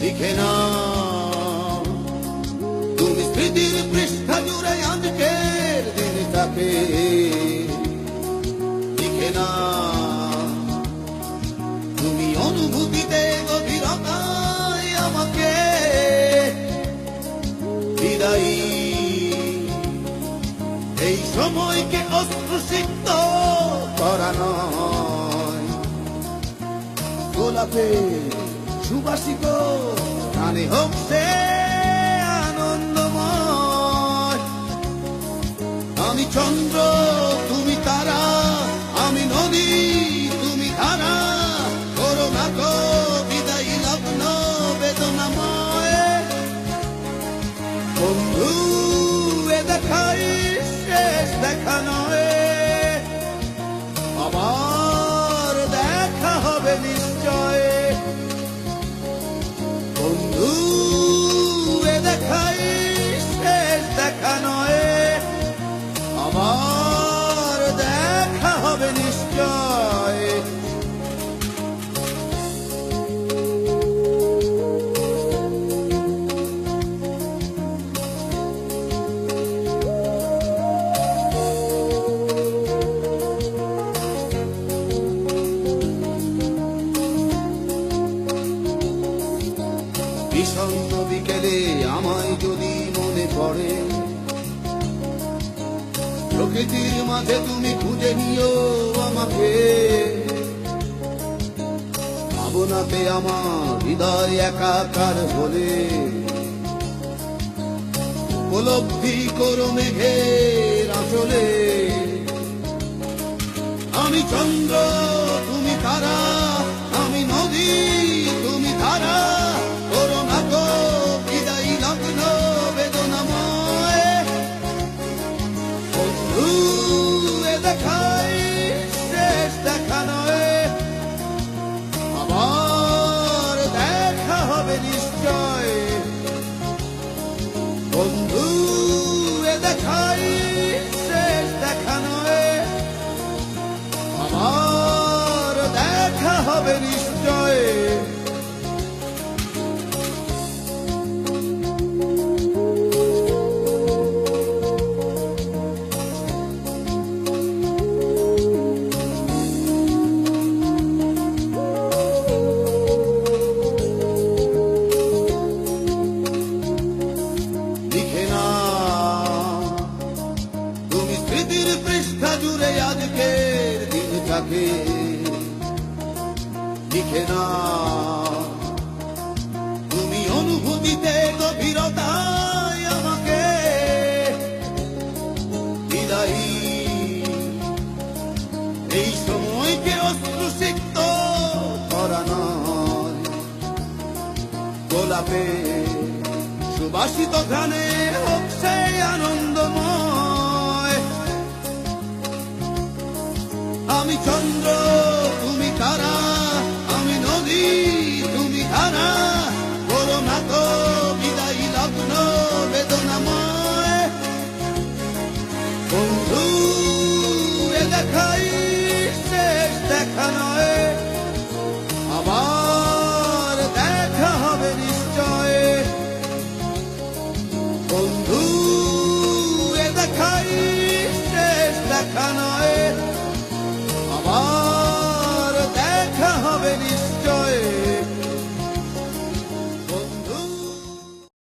লিখে নাও তুমি স্মৃতির পৃষ্ঠা জুড়ে আজকের দিনটাকে, লিখে নাও তুমি অনুভূতিতে গভীরতায় আমাকে বিদায়ী এই সময়কে অস্পৃশ্য করা নয়, গোলাপে সুবাসিত গানে হোক সে আনন্দময়। আমি চন্দ্র তুমি তারা, আমি নদী তুমি ধারা, করো না গো বিদায়ী লগ্ন বেদনাময়। বন্ধু এ দেখাই শেষ দেখা নয়, আবার দেখা হবে নিশ্চয়। বন্ধু এ দেখাই শেষ দেখা নয়, আবার দেখা হবে নিশ্চয়। বিষণ্ণ বিকেলে আমায় যদি মনে পড়ে, প্রকৃতির মাঝে তুমি খুঁজে নিও আমাকে। ভাবনাতে আমার হৃদয় একাকার হলে, উপলব্ধি করো মেঘের আঁচলে। আমি চন্দ্র তুমি তারা, আমি নদী তুমি ধারা, করো না গো বিদায়ী লগ্ন বেদনাময়। বন্ধু এ দেখাই শেষ দেখা নয়, আবার দেখা হবে নিশ্চয়। বন্ধু এ দেখাই শেষ দেখা নয়, আবার দেখা হবে নিশ্চয়। লিখে নাও তুমি স্মৃতির পৃষ্ঠা জুড়ে আজকের দিনটাকে, লিখে নাও তুমি অনুভূতিতে গভীরতায় আমাকে বিদায়ী এই সময়কে অস্পৃশ্য করা নয়, গোলাপে সুবাসিত গানে হোক সে আনন্দময়। আমি চন্দ্র তুমি তারা, আমি নদী তুমি ধারা, করো না তো বিদায়ী লগ্ন বেদনাময়। বন্ধু এ দেখাই শেষ দেখা নয়, আবার দেখা হবে নিশ্চয়। বন্ধু এ দেখাই শেষ দেখা নয়।